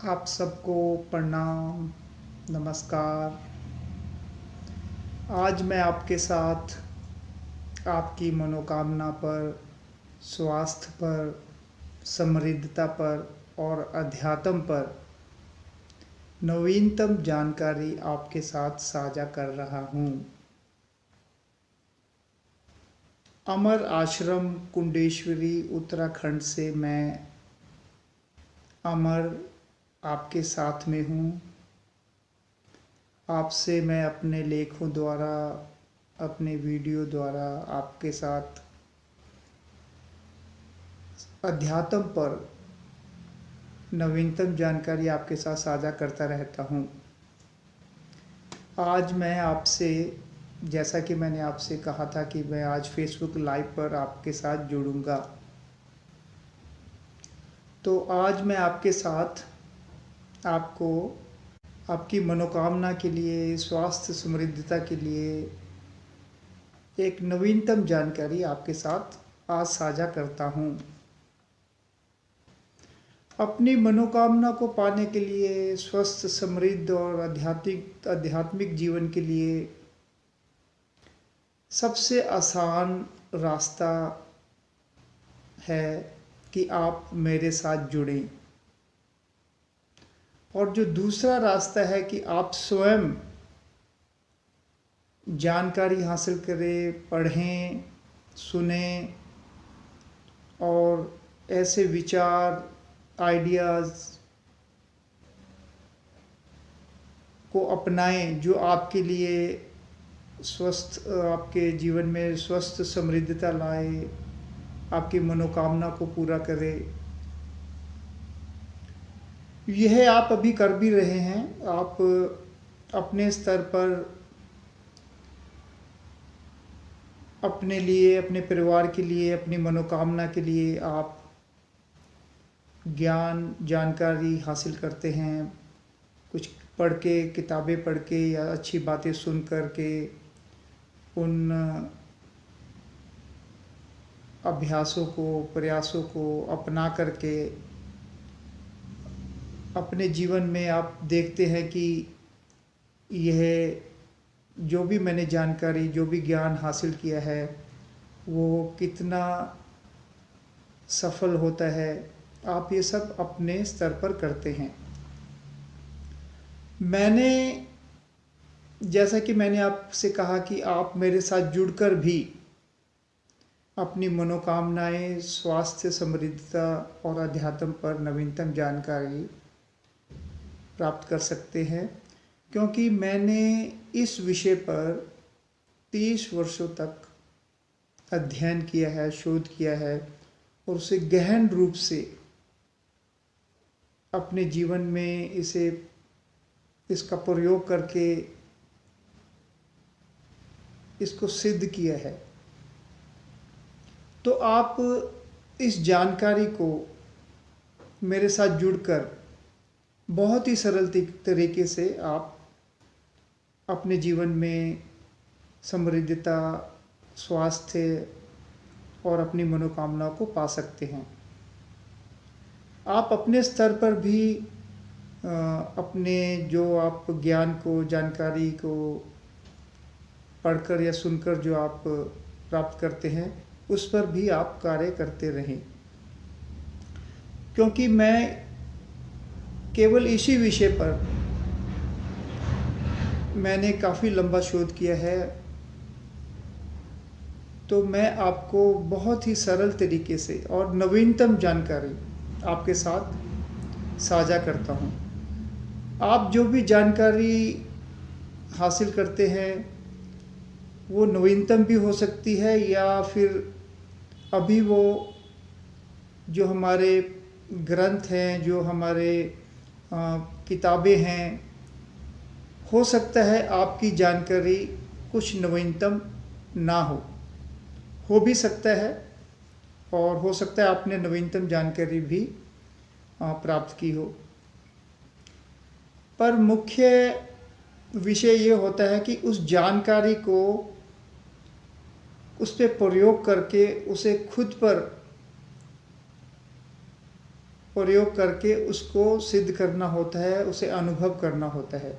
आप सबको प्रणाम, नमस्कार। आज मैं आपके साथ आपकी मनोकामना पर, स्वास्थ्य पर, समृद्धता पर और अध्यात्म पर नवीनतम जानकारी आपके साथ साझा कर रहा हूँ। अमर आश्रम कुंडेश्वरी उत्तराखंड से मैं अमर आपके साथ में हूँ। आपसे मैं अपने लेखों द्वारा, अपने वीडियो द्वारा आपके साथ अध्यात्म पर नवीनतम जानकारी आपके साथ साझा करता रहता हूँ। आज मैं आपसे, जैसा कि मैंने आपसे कहा था कि मैं आज फेसबुक लाइव पर आपके साथ जुड़ूंगा, तो आज मैं आपके साथ आपको आपकी मनोकामना के लिए, स्वास्थ्य समृद्धता के लिए एक नवीनतम जानकारी आपके साथ आज साझा करता हूँ। अपनी मनोकामना को पाने के लिए, स्वस्थ, समृद्ध और आध्यात्मिक जीवन के लिए सबसे आसान रास्ता है कि आप मेरे साथ जुड़ें। और जो दूसरा रास्ता है कि आप स्वयं जानकारी हासिल करें, पढ़ें, सुनें और ऐसे विचार, आइडियाज़ को अपनाएं जो आपके लिए आपके जीवन में स्वस्थ समृद्धता लाए, आपकी मनोकामना को पूरा करे। यह आप अभी कर भी रहे हैं। आप अपने स्तर पर अपने लिए, अपने परिवार के लिए, अपनी मनोकामना के लिए आप ज्ञान, जानकारी हासिल करते हैं। कुछ पढ़ के, किताबें पढ़ के या अच्छी बातें सुन कर के, उन अभ्यासों को, प्रयासों को अपना करके अपने जीवन में आप देखते हैं कि यह जो भी मैंने जानकारी, जो भी ज्ञान हासिल किया है, वो कितना सफल होता है। आप ये सब अपने स्तर पर करते हैं। जैसा कि मैंने आपसे कहा कि आप मेरे साथ जुड़कर भी अपनी मनोकामनाएं, स्वास्थ्य, समृद्धता और अध्यात्म पर नवीनतम जानकारी प्राप्त कर सकते हैं, क्योंकि मैंने इस विषय पर 30 वर्षों तक अध्ययन किया है, शोध किया है और उसे गहन रूप से अपने जीवन में इसका प्रयोग करके इसको सिद्ध किया है। तो आप इस जानकारी को मेरे साथ जुड़कर बहुत ही सरल तरीके से आप अपने जीवन में समृद्धता, स्वास्थ्य और अपनी मनोकामना को पा सकते हैं। आप अपने स्तर पर भी अपने जो आप ज्ञान को, जानकारी को पढ़कर या सुनकर जो आप प्राप्त करते हैं, उस पर भी आप कार्य करते रहें, क्योंकि मैं केवल इसी विषय पर मैंने काफ़ी लंबा शोध किया है। तो मैं आपको बहुत ही सरल तरीके से और नवीनतम जानकारी आपके साथ साझा करता हूँ। आप जो भी जानकारी हासिल करते हैं वो नवीनतम भी हो सकती है, या फिर अभी वो जो हमारे ग्रंथ हैं, जो हमारे किताबें हैं, हो सकता है आपकी जानकारी कुछ नवीनतम ना हो भी सकता है, और हो सकता है आपने नवीनतम जानकारी भी प्राप्त की हो। पर मुख्य विषय ये होता है कि उस जानकारी को, उस पर प्रयोग करके उसे खुद पर प्रयोग करके उसको सिद्ध करना होता है, उसे अनुभव करना होता है।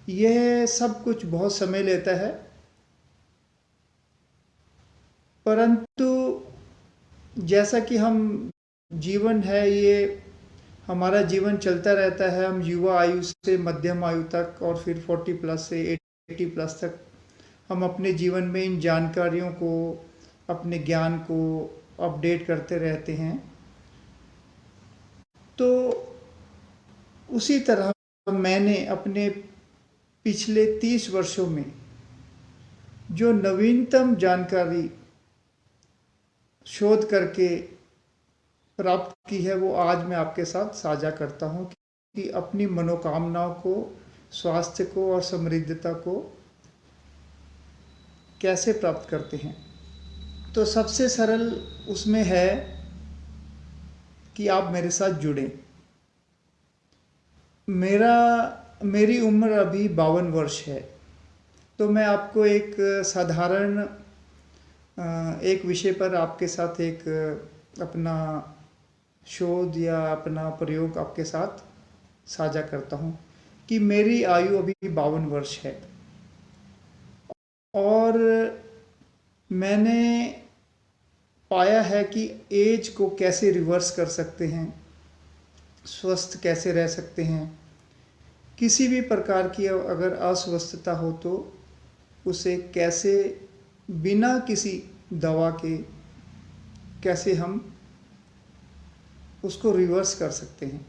यह सब कुछ बहुत समय लेता है, परंतु जैसा कि हम जीवन है, ये हमारा जीवन चलता रहता है। हम युवा आयु से मध्यम आयु तक और फिर 40 प्लस से 80 प्लस तक हम अपने जीवन में इन जानकारियों को, अपने ज्ञान को अपडेट करते रहते हैं। तो उसी तरह मैंने अपने पिछले 30 वर्षों में जो नवीनतम जानकारी शोध करके प्राप्त की है, वो आज मैं आपके साथ साझा करता हूँ कि अपनी मनोकामनाओं को, स्वास्थ्य को और समृद्धता को कैसे प्राप्त करते हैं। तो सबसे सरल उसमें है कि आप मेरे साथ जुड़ें। मेरी उम्र अभी 52 वर्ष है। तो मैं आपको एक साधारण एक विषय पर आपके साथ एक अपना शोध या अपना प्रयोग आपके साथ साझा करता हूँ कि मेरी आयु अभी 52 वर्ष है और मैंने पाया है कि एज को कैसे रिवर्स कर सकते हैं, स्वस्थ कैसे रह सकते हैं। किसी भी प्रकार की अगर अस्वस्थता हो तो उसे कैसे बिना किसी दवा के कैसे हम उसको रिवर्स कर सकते हैं।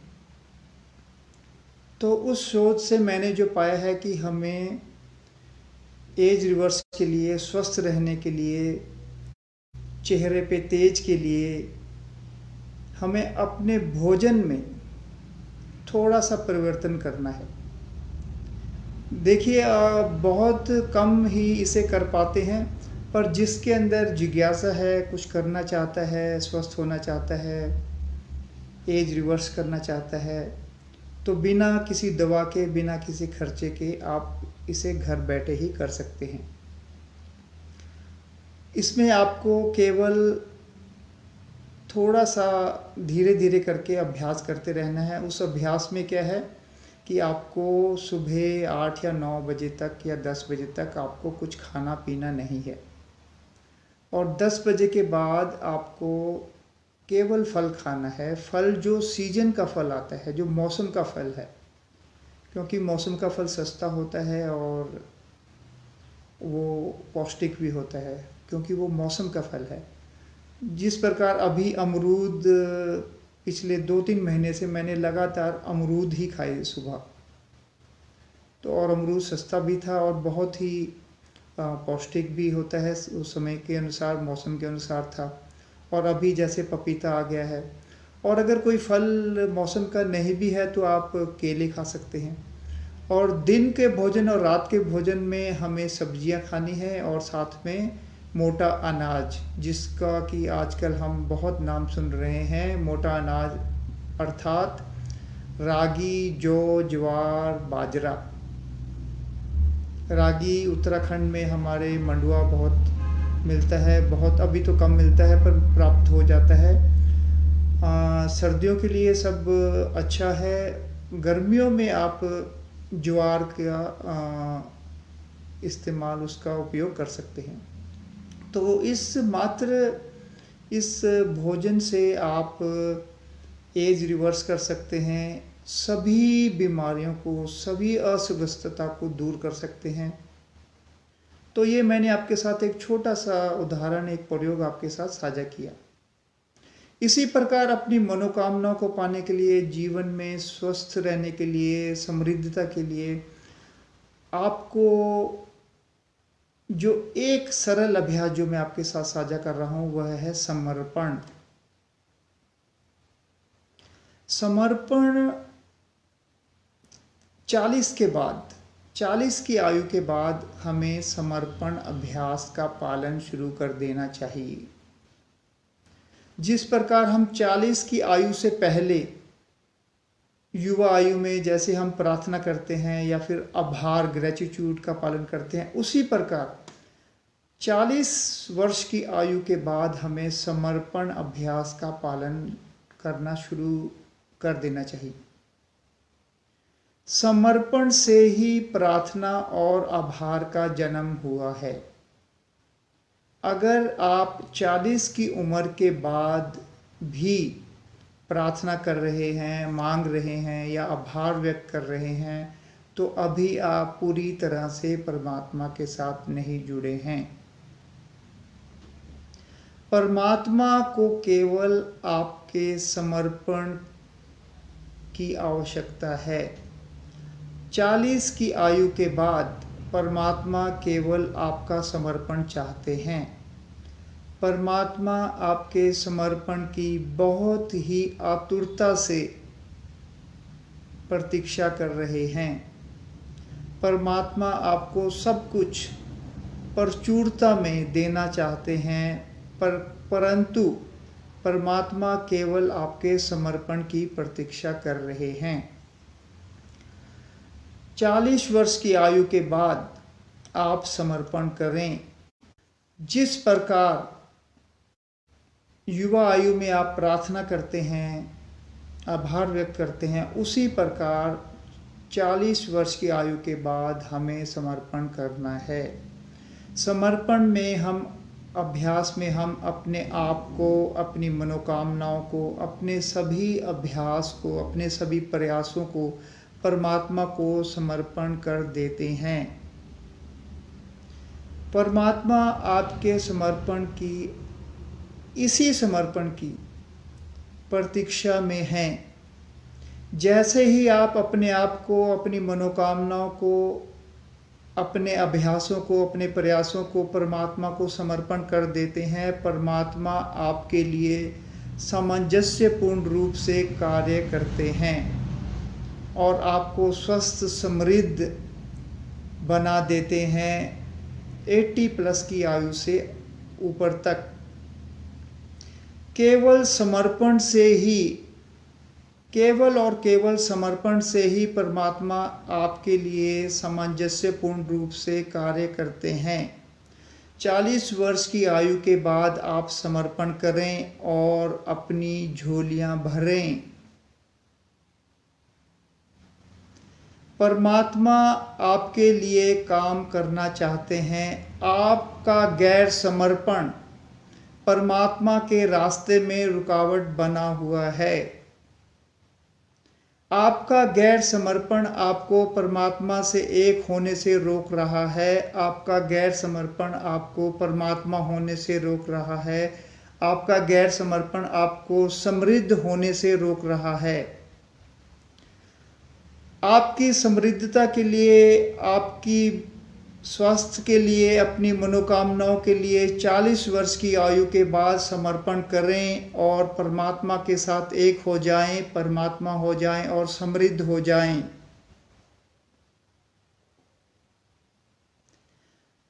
तो उस शोध से मैंने जो पाया है कि हमें एज रिवर्स के लिए, स्वस्थ रहने के लिए, चेहरे पे तेज के लिए हमें अपने भोजन में थोड़ा सा परिवर्तन करना है। देखिए, बहुत कम ही इसे कर पाते हैं, पर जिसके अंदर जिज्ञासा है, कुछ करना चाहता है, स्वस्थ होना चाहता है, एज रिवर्स करना चाहता है, तो बिना किसी दवा के, बिना किसी खर्चे के आप इसे घर बैठे ही कर सकते हैं। इसमें आपको केवल थोड़ा सा धीरे धीरे करके अभ्यास करते रहना है। उस अभ्यास में क्या है कि आपको सुबह 8 या 9 बजे तक या 10 बजे तक आपको कुछ खाना पीना नहीं है, और 10 बजे के बाद आपको केवल फल खाना है। फल जो सीजन का फल आता है, जो मौसम का फल है, क्योंकि मौसम का फल सस्ता होता है और वो पौष्टिक भी होता है, क्योंकि वो मौसम का फल है। जिस प्रकार अभी अमरूद, पिछले 2-3 महीने से मैंने लगातार अमरूद ही खाए सुबह, तो और अमरूद सस्ता भी था और बहुत ही पौष्टिक भी होता है, उस समय के अनुसार, मौसम के अनुसार था। और अभी जैसे पपीता आ गया है, और अगर कोई फल मौसम का नहीं भी है तो आप केले खा सकते हैं। और दिन के भोजन और रात के भोजन में हमें सब्जियां खानी है, और साथ में मोटा अनाज, जिसका कि आजकल हम बहुत नाम सुन रहे हैं। मोटा अनाज अर्थात रागी, जौ, ज्वार, बाजरा। रागी उत्तराखंड में हमारे मंडुआ बहुत मिलता है, बहुत अभी तो कम मिलता है पर प्राप्त हो जाता है। सर्दियों के लिए सब अच्छा है। गर्मियों में आप ज्वार का इस्तेमाल, उसका उपयोग कर सकते हैं। तो इस भोजन से आप एज रिवर्स कर सकते हैं, सभी बीमारियों को, सभी अस्वस्थता को दूर कर सकते हैं। तो ये मैंने आपके साथ एक छोटा सा उदाहरण, एक प्रयोग आपके साथ साझा किया। इसी प्रकार अपनी मनोकामनाओं को पाने के लिए, जीवन में स्वस्थ रहने के लिए, समृद्धता के लिए, आपको जो एक सरल अभ्यास जो मैं आपके साथ साझा कर रहा हूं वह है समर्पण। समर्पण 40 के बाद, 40 की आयु के बाद हमें समर्पण अभ्यास का पालन शुरू कर देना चाहिए। जिस प्रकार हम 40 की आयु से पहले युवा आयु में जैसे हम प्रार्थना करते हैं या फिर आभार, ग्रेटिट्यूड का पालन करते हैं, उसी प्रकार 40 वर्ष की आयु के बाद हमें समर्पण अभ्यास का पालन करना शुरू कर देना चाहिए। समर्पण से ही प्रार्थना और आभार का जन्म हुआ है। अगर आप 40 की उम्र के बाद भी प्रार्थना कर रहे हैं, मांग रहे हैं या आभार व्यक्त कर रहे हैं, तो अभी आप पूरी तरह से परमात्मा के साथ नहीं जुड़े हैं। परमात्मा को केवल आपके समर्पण की आवश्यकता है। 40 की आयु के बाद परमात्मा केवल आपका समर्पण चाहते हैं। परमात्मा आपके समर्पण की बहुत ही आतुरता से प्रतीक्षा कर रहे हैं। परमात्मा आपको सब कुछ प्रचुरता में देना चाहते हैं, परंतु परमात्मा केवल आपके समर्पण की प्रतीक्षा कर रहे हैं। 40 वर्ष की आयु के बाद आप समर्पण करें। जिस प्रकार युवा आयु में आप प्रार्थना करते हैं, आभार व्यक्त करते हैं, उसी प्रकार 40 वर्ष की आयु के बाद हमें समर्पण करना है। समर्पण में हम अभ्यास में हम अपने आप को, अपनी मनोकामनाओं को, अपने सभी अभ्यास को, अपने सभी प्रयासों को परमात्मा को समर्पण कर देते हैं। परमात्मा आपके समर्पण की, इसी समर्पण की प्रतीक्षा में हैं। जैसे ही आप अपने आप को, अपनी मनोकामनाओं को, अपने अभ्यासों को, अपने प्रयासों को परमात्मा को समर्पण कर देते हैं, परमात्मा आपके लिए सामंजस्यपूर्ण रूप से कार्य करते हैं और आपको स्वस्थ समृद्ध बना देते हैं 80 प्लस की आयु से ऊपर तक। केवल समर्पण से ही, केवल और केवल समर्पण से ही परमात्मा आपके लिए सामंजस्यपूर्ण रूप से कार्य करते हैं। 40 वर्ष की आयु के बाद आप समर्पण करें और अपनी झोलियां भरें। परमात्मा आपके लिए काम करना चाहते हैं। आपका गैर समर्पण परमात्मा के रास्ते में रुकावट बना हुआ है। आपका गैर समर्पण आपको परमात्मा से एक होने से रोक रहा है। आपका गैर समर्पण आपको परमात्मा होने से रोक रहा है। आपका गैर समर्पण आपको समृद्ध होने से रोक रहा है। आपकी समृद्धता के लिए, आपकी स्वास्थ्य के लिए, अपनी मनोकामनाओं के लिए 40 वर्ष की आयु के बाद समर्पण करें और परमात्मा के साथ एक हो जाएं, परमात्मा हो जाएं और समृद्ध हो जाएं।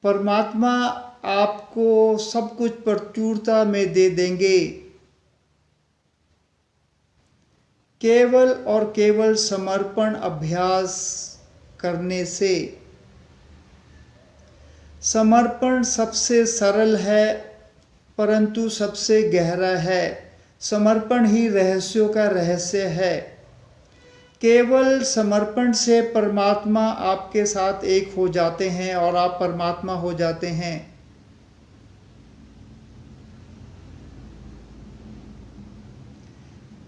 परमात्मा आपको सब कुछ प्रचुरता में दे देंगे। केवल और केवल समर्पण अभ्यास करने से। समर्पण सबसे सरल है परंतु सबसे गहरा है। समर्पण ही रहस्यों का रहस्य है। केवल समर्पण से परमात्मा आपके साथ एक हो जाते हैं और आप परमात्मा हो जाते हैं।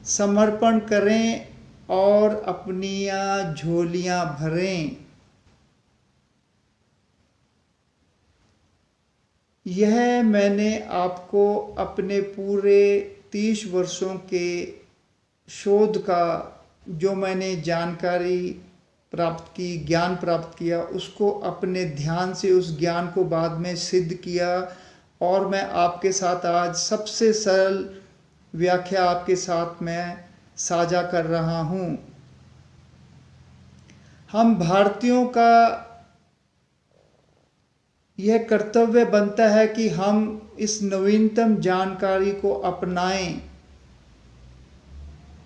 समर्पण करें और अपनी झोलियां भरें। यह मैंने आपको अपने पूरे 30 वर्षों के शोध का, जो मैंने जानकारी प्राप्त की, ज्ञान प्राप्त किया, उसको अपने ध्यान से उस ज्ञान को बाद में सिद्ध किया और मैं आपके साथ आज सबसे सरल व्याख्या आपके साथ मैं साझा कर रहा हूँ। हम भारतीयों का यह कर्तव्य बनता है कि हम इस नवीनतम जानकारी को अपनाएं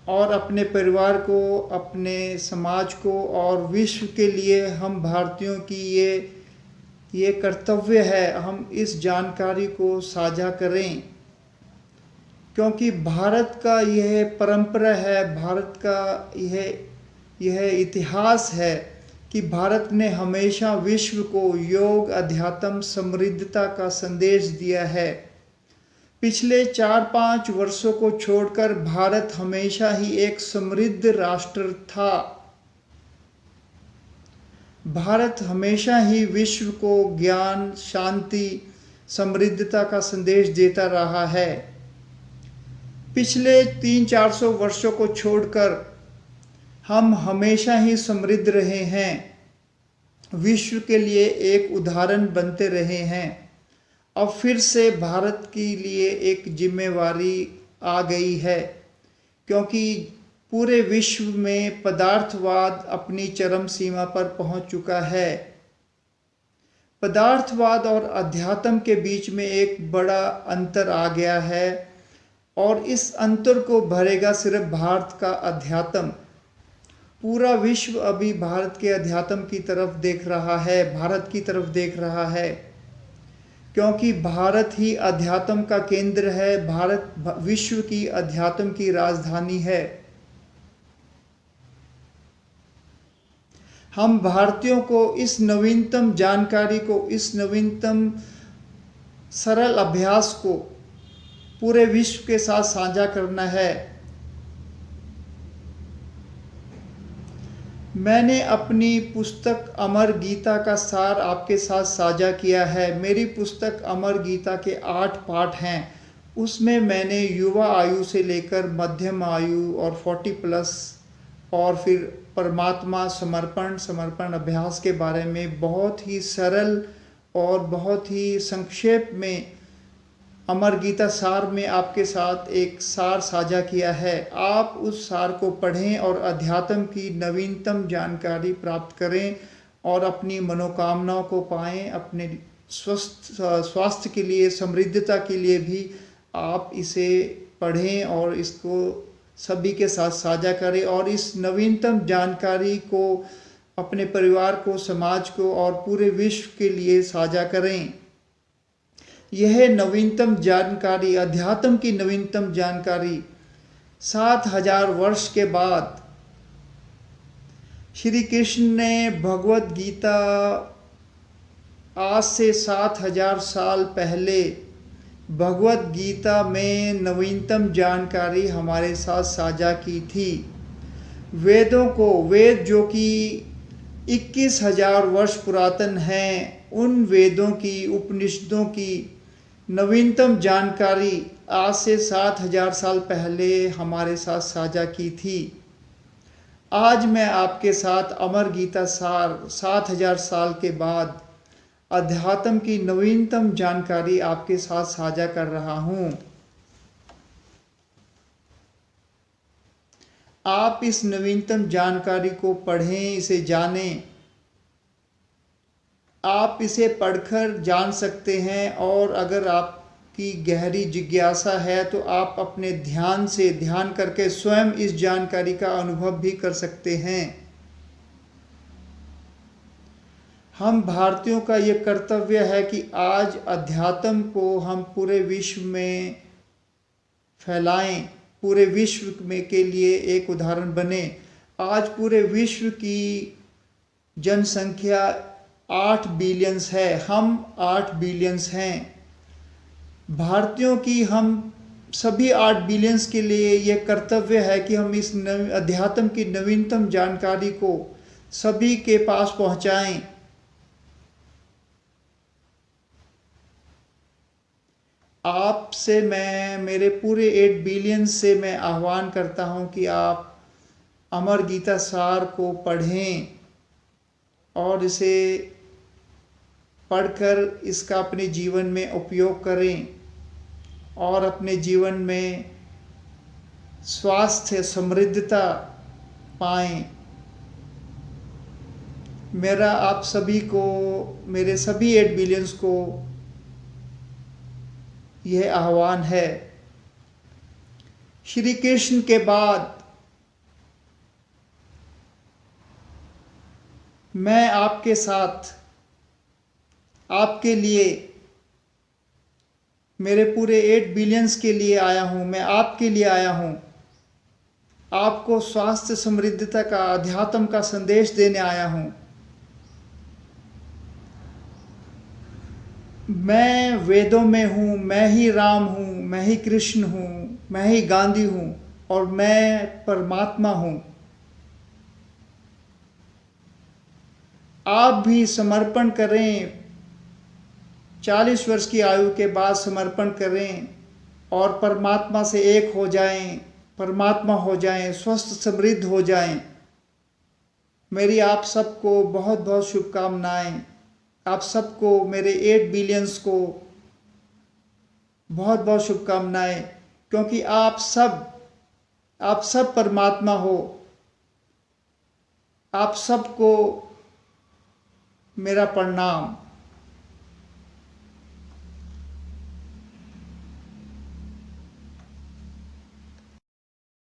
और अपने परिवार को, अपने समाज को और विश्व के लिए हम भारतीयों की ये कर्तव्य है, हम इस जानकारी को साझा करें। क्योंकि भारत का यह परंपरा है, भारत का यह इतिहास है कि भारत ने हमेशा विश्व को योग, अध्यात्म, समृद्धता का संदेश दिया है। पिछले 4-5 वर्षों को छोड़कर भारत हमेशा ही एक समृद्ध राष्ट्र था। भारत हमेशा ही विश्व को ज्ञान, शांति, समृद्धता का संदेश देता रहा है। पिछले 300-400 वर्षों को छोड़कर हम हमेशा ही समृद्ध रहे हैं, विश्व के लिए एक उदाहरण बनते रहे हैं। अब फिर से भारत के लिए एक जिम्मेवारी आ गई है, क्योंकि पूरे विश्व में पदार्थवाद अपनी चरम सीमा पर पहुंच चुका है। पदार्थवाद और अध्यात्म के बीच में एक बड़ा अंतर आ गया है, और इस अंतर को भरेगा सिर्फ भारत का अध्यात्म। पूरा विश्व अभी भारत के अध्यात्म की तरफ देख रहा है, भारत की तरफ देख रहा है, क्योंकि भारत ही अध्यात्म का केंद्र है। भारत विश्व की अध्यात्म की राजधानी है। हम भारतीयों को इस नवीनतम जानकारी को, इस नवीनतम सरल अभ्यास को पूरे विश्व के साथ साझा करना है। मैंने अपनी पुस्तक अमर गीता का सार आपके साथ साझा किया है। मेरी पुस्तक अमर गीता के 8 पाठ हैं। उसमें मैंने युवा आयु से लेकर मध्यम आयु और 40+ और फिर परमात्मा समर्पण अभ्यास के बारे में बहुत ही सरल और बहुत ही संक्षेप में अमर गीता सार में आपके साथ एक सार साझा किया है। आप उस सार को पढ़ें और अध्यात्म की नवीनतम जानकारी प्राप्त करें और अपनी मनोकामनाओं को पाएं। अपने स्वास्थ्य के लिए, समृद्धता के लिए भी आप इसे पढ़ें और इसको सभी के साथ साझा करें, और इस नवीनतम जानकारी को अपने परिवार को, समाज को और पूरे विश्व के लिए साझा करें। यह नवीनतम जानकारी, अध्यात्म की नवीनतम जानकारी 7000 वर्ष के बाद श्री कृष्ण ने भगवत गीता आज से 7000 साल पहले भगवत गीता में नवीनतम जानकारी हमारे साथ साझा की थी। वेदों को, वेद जो कि 21,000 वर्ष पुरातन हैं, उन वेदों की, उपनिषदों की नवीनतम जानकारी आज से 7000 साल पहले हमारे साथ साझा की थी। आज मैं आपके साथ अमर गीता सार 7000 साल के बाद अध्यात्म की नवीनतम जानकारी आपके साथ साझा कर रहा हूँ। आप इस नवीनतम जानकारी को पढ़ें, इसे जानें। आप इसे पढ़कर जान सकते हैं, और अगर आपकी गहरी जिज्ञासा है तो आप अपने ध्यान करके स्वयं इस जानकारी का अनुभव भी कर सकते हैं। हम भारतीयों का ये कर्तव्य है कि आज अध्यात्म को हम पूरे विश्व में फैलाएं, पूरे विश्व में के लिए एक उदाहरण बने। आज पूरे विश्व की जनसंख्या 8 बिलियंस है, हम 8 बिलियंस हैं। भारतीयों की, हम सभी 8 बिलियंस के लिए यह कर्तव्य है कि हम इस अध्यात्म की नवीनतम जानकारी को सभी के पास पहुंचाएं। आपसे मैं, मेरे पूरे 8 बिलियन से मैं आह्वान करता हूं कि आप अमर गीता सार को पढ़ें और इसे पढ़कर इसका अपने जीवन में उपयोग करें और अपने जीवन में स्वास्थ्य, समृद्धता पाएं। मेरा आप सभी को, मेरे सभी 8 बिलियंस को यह आह्वान है। श्री कृष्ण के बाद मैं आपके साथ, आपके लिए मेरे पूरे 8 बिलियंस के लिए आया हूँ, मैं आपके लिए आया हूँ। आपको स्वास्थ्य समृद्धता का, अध्यात्म का संदेश देने आया हूँ। मैं वेदों में हूँ, मैं ही राम हूँ, मैं ही कृष्ण हूँ, मैं ही गांधी हूँ और मैं परमात्मा हूँ। आप भी समर्पण करें, 40 वर्ष की आयु के बाद समर्पण करें और परमात्मा से एक हो जाएं, परमात्मा हो जाएं, स्वस्थ समृद्ध हो जाएं। मेरी आप सबको बहुत बहुत शुभकामनाएं। आप सबको, मेरे 8 बिलियंस को बहुत बहुत शुभकामनाएं, क्योंकि आप सब परमात्मा हो। आप सबको मेरा प्रणाम।